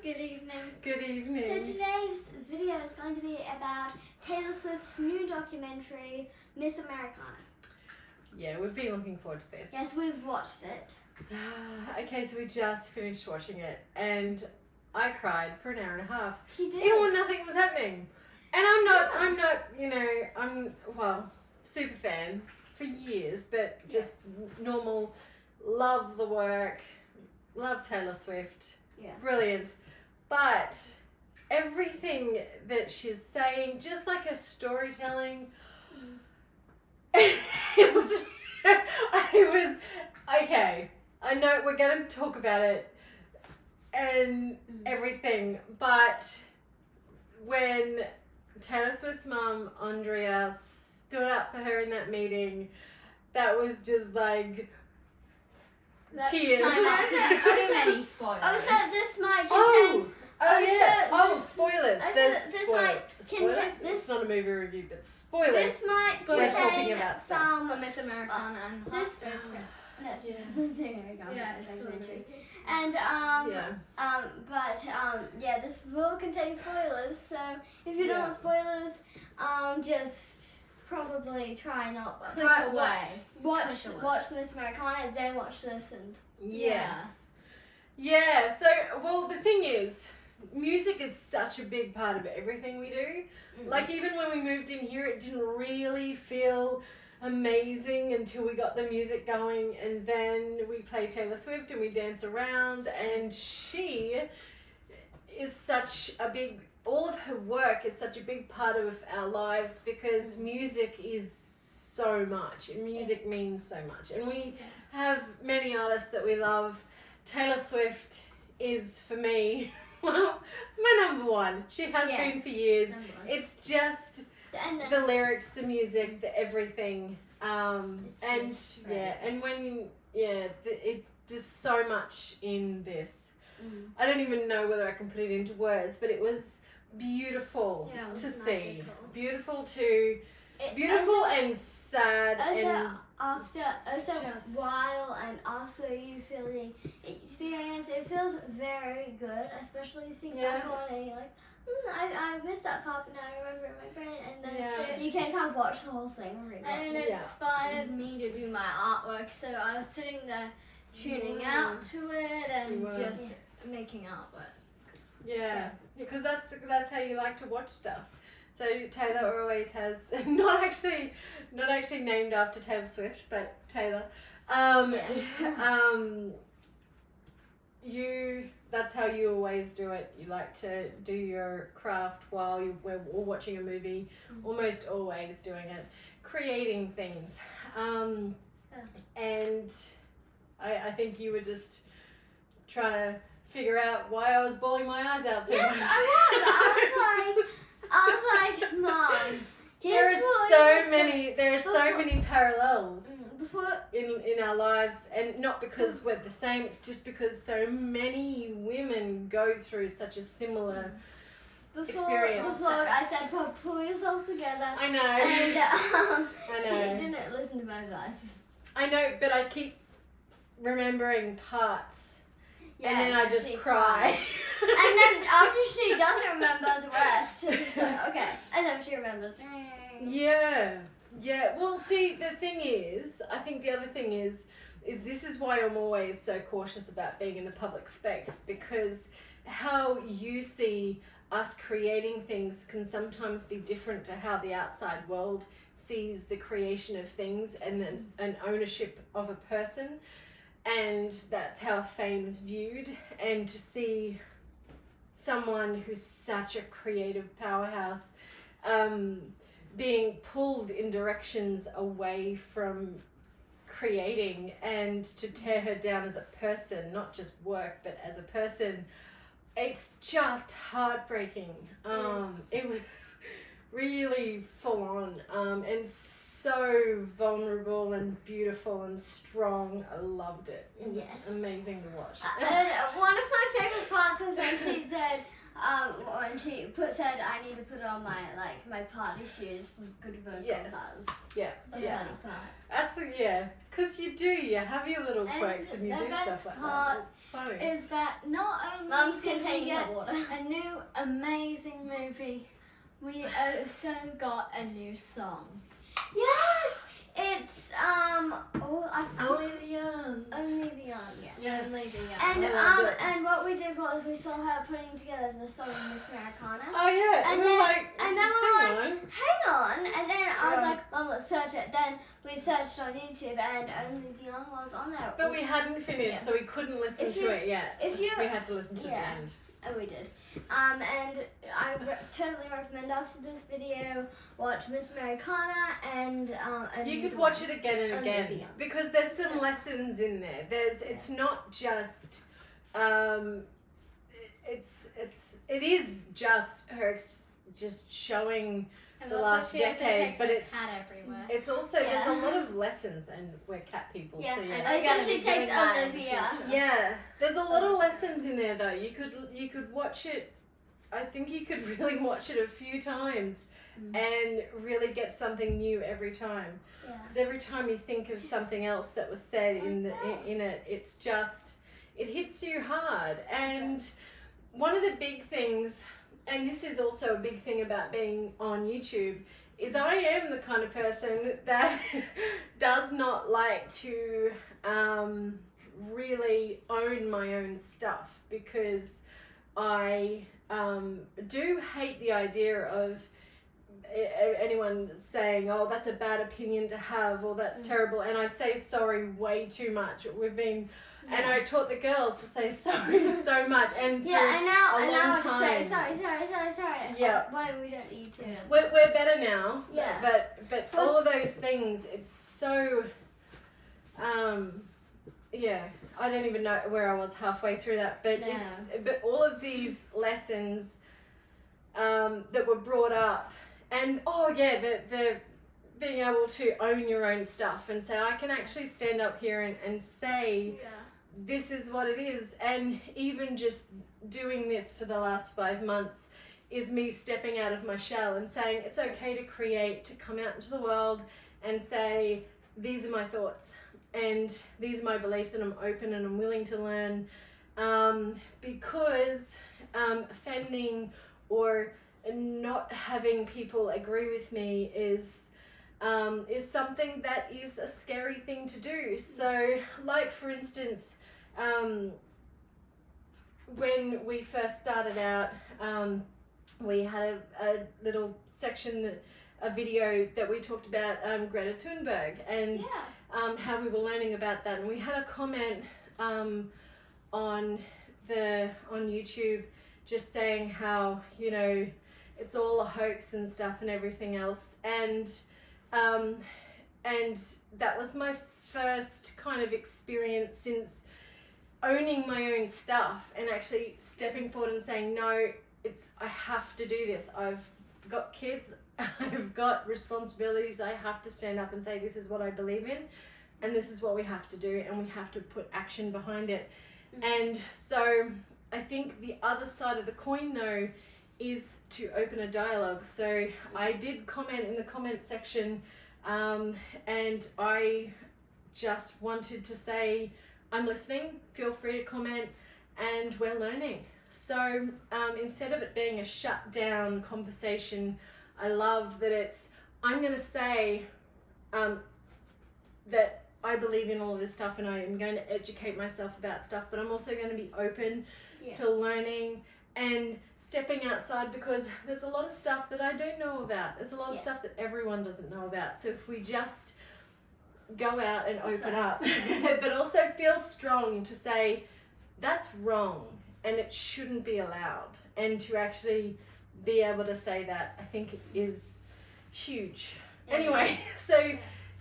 Good evening. Good evening. So today's video is going to be about Taylor Swift's new documentary, Miss Americana. Yeah, we've been looking forward to this. Yes, we've watched it. Okay, so we just finished watching it and I cried for an hour and a half. She did. Even when nothing was happening. And I'm not, super fan for years, but just normal, love the work, love Taylor Swift. Yeah. Brilliant. But everything that she's saying, just like her storytelling, it was okay. I know we're going to talk about it and everything, but when Taylor Swift's mum, Andrea, stood up for her in that meeting, that was just like tears. Many spoilers. This might contain... Spoilers. This might spoilers. contain... It's not a movie review, but spoilers. This might We're talking contain about stuff. some... For Miss Americana and This... Heartbreak Prince. No, it's just Miss Americana. Yeah, It's it's documentary. cool. And this will contain spoilers. So if you don't want spoilers, just probably try not Click away. Watch Click away. watch Miss Americana, then watch this, and Yes. Yeah. So, the thing is, music is such a big part of everything we do. Like, even when we moved in here, it didn't really feel amazing until we got the music going, and then we play Taylor Swift and we dance around, and she is such a big, all of her work is such a big part of our lives because music is so much, and music means so much, and we have many artists that we love. Taylor Swift is, for me, my number one. She has been for years. It's just the lyrics, the music, the everything, it just so much in this. I don't even know whether I can put it into words, but it was beautiful to see. Beautiful and sad. While and after you feel the experience, it feels very good, especially think back on it, and you're like, I missed that part, but now I remember it in my brain, and then you can kind of watch the whole thing and rewatch And it inspired me to do my artwork, so I was sitting there tuning out to it and just making artwork. Yeah, because that's how you like to watch stuff. So Taylor always has not actually named after Taylor Swift, but Taylor. That's how you always do it. You like to do your craft while we're all watching a movie. Almost always doing it, creating things. And I think you were just trying to figure out why I was bawling my eyes out so much. I was like, Mom. There are so many parallels in our lives, and not because we're the same. It's just because so many women go through such a similar experience. Before I said, pull yourself together. I know. And I know. she didn't listen to my advice. I know, but I keep remembering parts. And then I just cry. And then after she doesn't remember the rest, she's like, okay. And then she remembers. Yeah. Well, see, the thing is, I think the other thing is this is why I'm always so cautious about being in the public space, because how you see us creating things can sometimes be different to how the outside world sees the creation of things and then an ownership of a person. And that's how fame's viewed, and to see someone who's such a creative powerhouse being pulled in directions away from creating, and to tear her down as a person, not just work, but as a person, it's just heartbreaking. It was really full on, and so vulnerable and beautiful and strong. I loved it. It was amazing to watch. One of my favorite parts is when she said, when she said, I need to put on my party shoes for good vocals. Yeah. Funny part. That's because you have your little quirks and you do stuff like that. funny. is that not only Mum's did we containing get the water. a new amazing movie, we also got a new song. Yes! It's, Only the Young. Only the Young, yes. Yes. Only the Young. And I loved it. and what we did was we saw her putting together the song Miss Americana. Oh yeah, And we were then- like, and then we were hang like, on. hang on, and then I was Yeah. like, Mum, let's search it. Then we searched on YouTube, and Only the Young was on there. But we hadn't finished, Yeah. so we couldn't listen If to you- it yet. if you- we had to listen to yeah. the end. Oh, we did. And I totally recommend after this video, watch Miss Americana and Only You could the watch Young. it again and Only the again Young. because there's some lessons in there. It's not just it is just her just showing the last decade, but it's everywhere. it's also there's a lot of lessons, and we're cat people, Yeah, so yeah. and We're gonna especially be doing takes that in the Olivia. future. Yeah, there's a lot of lessons in there though. You could watch it. I think you could really watch it a few times and really get something new every time. Yeah. Because every time you think of something else that was said in it, it's just it hits you hard. And one of the big things, and this is also a big thing about being on YouTube, is I am the kind of person that does not like to really own my own stuff, because I do hate the idea of anyone saying, oh, that's a bad opinion to have, or that's terrible, and I say sorry way too much. We've been and I taught the girls to say sorry so much, and Yeah, and now a long I say time. sorry. Yeah. Why we don't need to. we're better now. Yeah. But all of those things, it's so yeah, I don't even know where I was halfway through that, but No. but all of these lessons that were brought up, and the being able to own your own stuff and say, I can actually stand up here and say, this is what it is. And even just doing this for the last 5 months is me stepping out of my shell and saying it's okay to create, to come out into the world and say, these are my thoughts and these are my beliefs, and I'm open and I'm willing to learn, because offending or not having people agree with me is something that is a scary thing to do. So, like for instance, when we first started out, we had a little section, a video that we talked about Greta Thunberg and how we were learning about that, and we had a comment on YouTube just saying how, you know, it's all a hoax and stuff and everything else, and that was my first kind of experience since owning my own stuff and actually stepping forward and saying, no, I have to do this. I've got kids, I've got responsibilities, I have to stand up and say, this is what I believe in, and this is what we have to do, and we have to put action behind it. And so I think the other side of the coin though is to open a dialogue. So I did comment in the comment section, and I just wanted to say, I'm listening, feel free to comment, and we're learning. So instead of it being a shut down conversation, I love that I'm going to say that I believe in all of this stuff and I am going to educate myself about stuff, but I'm also going to be open to learning and stepping outside, because there's a lot of stuff that I don't know about. There's a lot of stuff that everyone doesn't know about. So if we just go out and open up, but also feel strong to say, that's wrong and it shouldn't be allowed. And to actually be able to say that, I think is huge. Anyway, so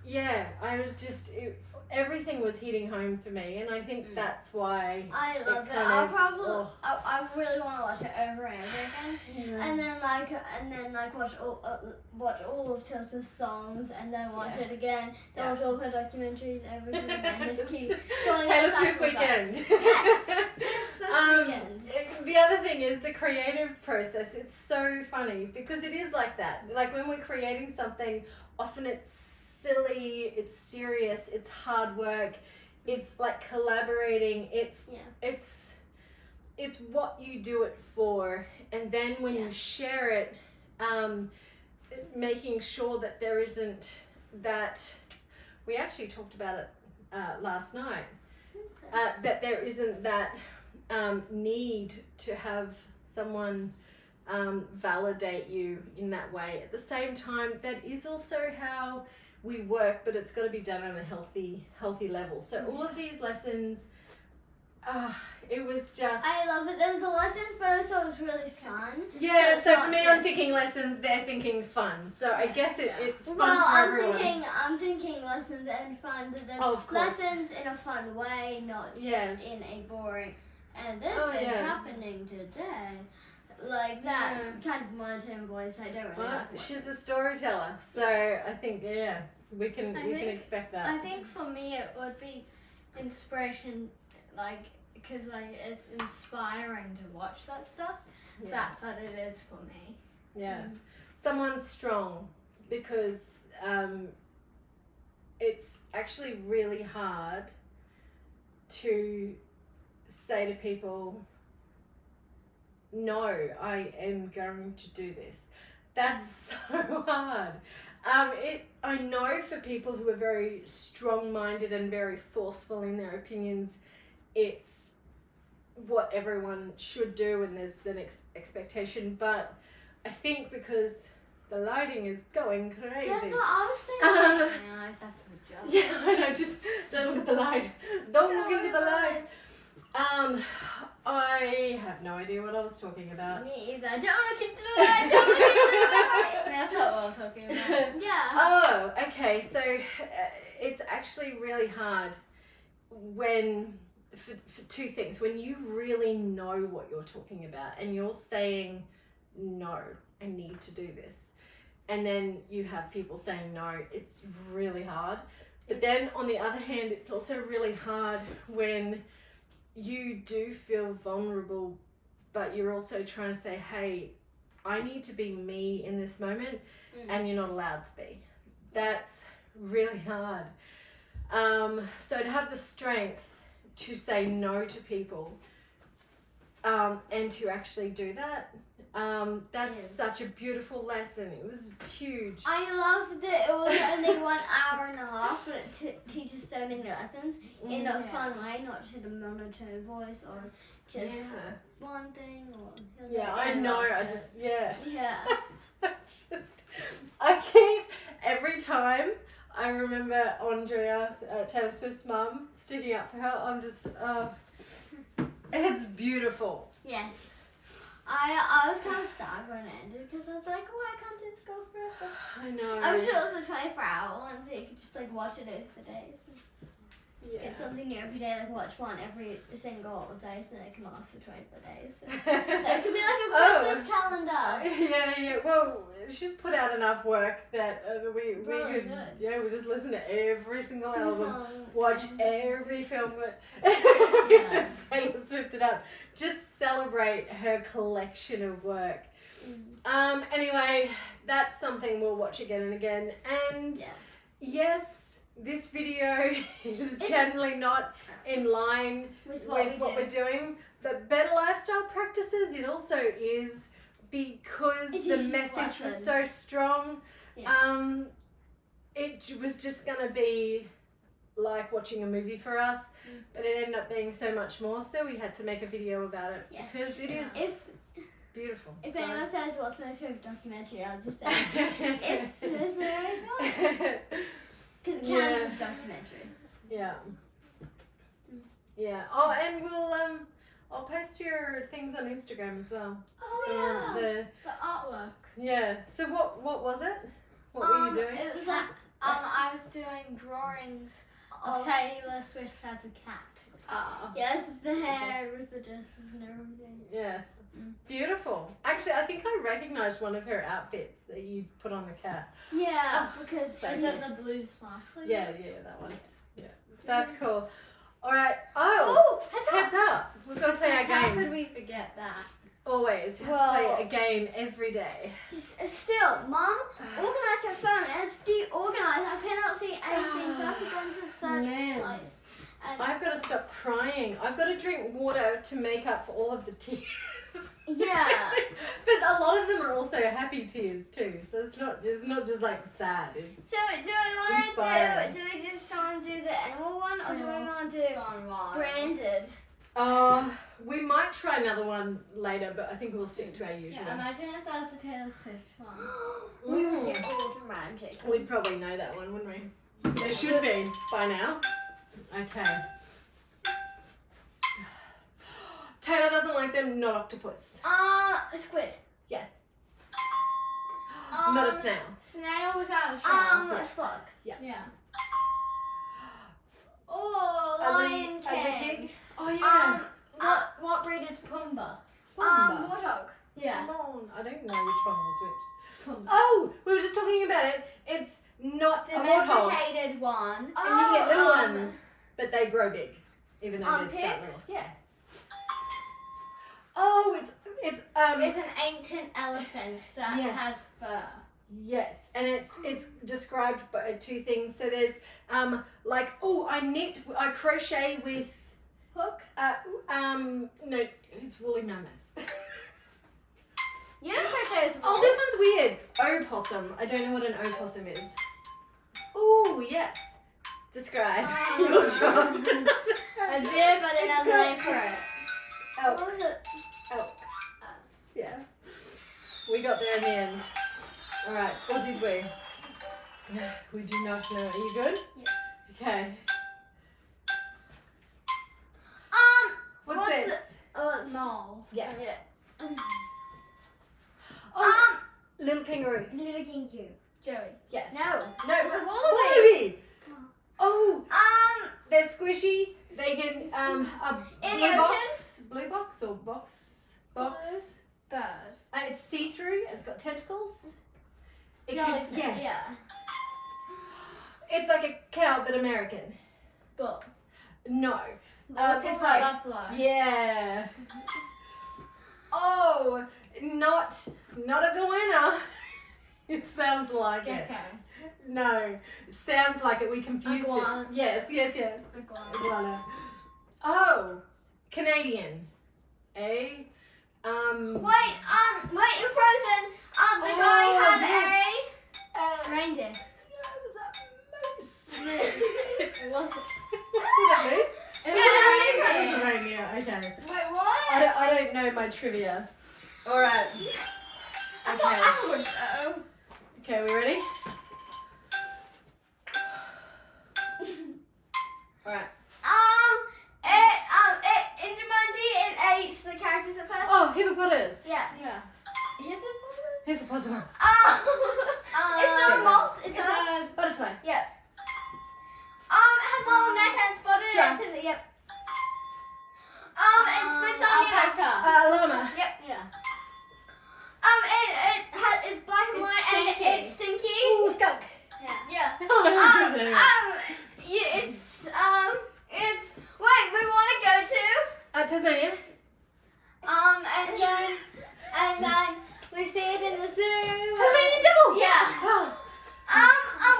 yeah, I was just, everything was hitting home for me, and I think that's why I love it. I really want to watch it over and over again, and then watch all of Taylor Swift's songs, and then watch it again. Then watch all her documentaries, everything, and just keep going. Taylor Swift weekend. Yes, weekend. The other thing is the creative process. It's so funny because it is like that. Like when we're creating something, often it's silly, it's serious, it's hard work, It's like collaborating. It's what you do it for, and then when you share it, making sure that there isn't that. We actually talked about it last night. That there isn't that need to have someone validate you in that way. At the same time, that is also how we work, but it's got to be done on a healthy level. So all of these lessons, it was just... I love it. There's the lessons, but also it's really fun. Yeah, so for me, I'm thinking lessons, they're thinking fun. So I guess it's fun for everyone. I'm thinking lessons and fun, but there's lessons in a fun way, not just in a boring, and this is happening today. Like that kind of monotone voice, I don't really like. She's a storyteller, so I think, we can expect that. I think for me it would be inspiration, like, because like it's inspiring to watch that stuff. So that's what it is for me. Yeah, someone's strong, because it's actually really hard to say to people, no, I am going to do this. That's so hard. I know for people who are very strong-minded and very forceful in their opinions, it's what everyone should do, and there's the next expectation. But I think because the lighting is going crazy. That's what I was thinking. I just have to adjust. Yeah, I know. Just don't look at the light. Don't look into the light. I have no idea what I was talking about. Me either. Don't look into the light. Don't look into the light. That's what I was talking about. Yeah. Oh, okay. So it's actually really hard when, for two things, when you really know what you're talking about and you're saying, no, I need to do this. And then you have people saying no, it's really hard. But then on the other hand, it's also really hard when you do feel vulnerable, but you're also trying to say, hey, I need to be me in this moment, and you're not allowed to be. That's really hard. So to have the strength to say no to people, and to actually do that, that's such a beautiful lesson. It was huge. I loved it. It was only 1 hour and a half, but it teaches so many lessons in a fun way, not just a monotone voice or just one thing. Or I know. I just I keep every time I remember Andrea, Taylor Swift's mum, sticking up for her. I'm just, it's beautiful. Yes. I was kind of sad when it ended because I was like, why can't it just go forever? I know. I'm sure it was a 24-hour one, so you could just like watch it over the days. Yeah. Get something new every day, like watch one every single day, so it can last for 24 days. So that could be like a Christmas calendar. Yeah. Well, she's put out enough work that we really could, good. we just listen to every single album, Song. watch every film that Taylor Swift it up. Just celebrate her collection of work. Anyway, that's something we'll watch again and again. And yes, this video is generally not in line with what we're doing, but better lifestyle practices, it also is, because the message was so strong. It was just going to be like watching a movie for us, but it ended up being so much more, so we had to make a video about it because it is beautiful. If anyone says what's my favorite documentary, I'll just say it's this very good. Because it counts as documentary. Yeah. Oh, and we'll I'll post your things on Instagram as well. Oh the artwork. Yeah. So what was it? What were you doing? It was like I was doing drawings of Taylor Swift as a cat. Yes, the hair with the dresses and everything. Yeah. Beautiful. Actually, I think I recognised one of her outfits that you put on the cat. Yeah, because is it the blue sparkly? Yeah, that one. Yeah. That's cool. Alright. Heads up. We've got to play our game. How could we forget that? Always. You have to play a game every day. Still, Mum organized her phone and it's deorganized. I cannot see anything, so I have to go into the search place. And I've got to stop crying. I've got to drink water to make up for all of the tears. yeah. But a lot of them are also happy tears too. So it's not just like sad. It's So do we want to inspiring. do? Do we just try and do the animal one, or do we want to do Gone wild. branded? We might try another one later, but I think we'll stick to our usual. Yeah, imagine if that was the Taylor Swift one. We would get all the magic. We'd probably know that one, wouldn't we? There should be by now. Okay. Taylor doesn't like them, not octopus. Squid. Yes. Not a snail. Snail without a shell. A slug. Yeah. Oh, A Lion li- a King. pig. Oh yeah. What breed is Pumbaa? Warthog. Yeah. Come on. I don't know which one was which. Oh, we were just talking about it. It's not a warthog. Domesticated one. And you get little um, ones, but they grow big, even though they pig? start little. Yeah. Oh, it's It's an ancient elephant that Yes. has fur. yes, and it's described by two things. So there's like I crochet with Hook. no, it's woolly mammoth. You don't crochet with Oh, this one's weird. Opossum. I don't know what an opossum is. Oh, yes. Describe your job. A deer, but another name for it. Elk. What was it? Elk. Yeah. We got there in the end. All right. Or did we? We do not know. Are you good? Yeah. Okay. What's what's this? It's Mole. Yes. Yeah. Oh, little kangaroo. Little kinky. Joey. Yes. No. No. It's a wallaby. Oh, they're squishy. They can In blue the box, blue box or box. Bird. It's see through. It's got tentacles. It Jellyfish. yes. Yeah. It's like a cow but American. Bull. No. It's It's like like buffalo. yeah. Oh, not a goanna. It sounds like it. Gecko. No, it sounds like it. We confused Iguana. it. Yes. Iguana. Iguana. Oh, Canadian. A. Wait, in Frozen, the guy Oh, had yes. Reindeer. It was a moose. It was. Was it a moose? It It was was a a reindeer. reindeer. Okay. Wait, what? I don't know my trivia. All right. I thought Okay. I would know. Okay, we ready? All right. In Jumanji, it ate the characters at first. Oh, hippopotamus. Yeah. Yeah. Here's a Hippopotamus. It's not a moth. It's It's a. a Butterfly. Yep. It has a long neck and spotted. Giraffe. Yep. It spits on your neck. alpaca. Llama. Yep. Yeah. It's black and It's white stinky. and it's stinky. Ooh, skunk. Yeah. Oh, I did it anyway. It's. Wait, we want to go to. Tasmania. And then we see it in the zoo. Tasmanian devil. Yeah. Oh.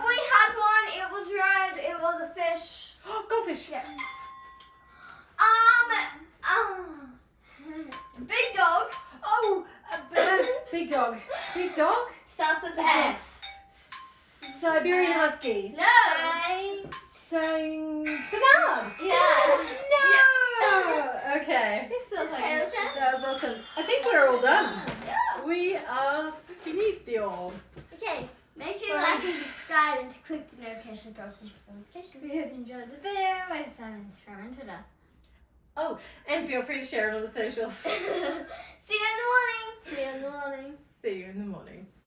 We had one. It was red. It was a fish. Goldfish. Yeah. Big dog. Oh, big dog. Big dog. Starts with S. Siberian Husky. No. Saint Bernard. Yeah. No. Okay. This feels like Okay, a- let's go. That was awesome. I think we're all done. Yeah. We are finito. Okay. Make sure you like and subscribe and to click the notification bell so you get notifications. If you enjoyed the video, we have Instagram and Twitter. Oh, and feel free to share it on the socials. See you in the morning. See you in the morning. See you in the morning.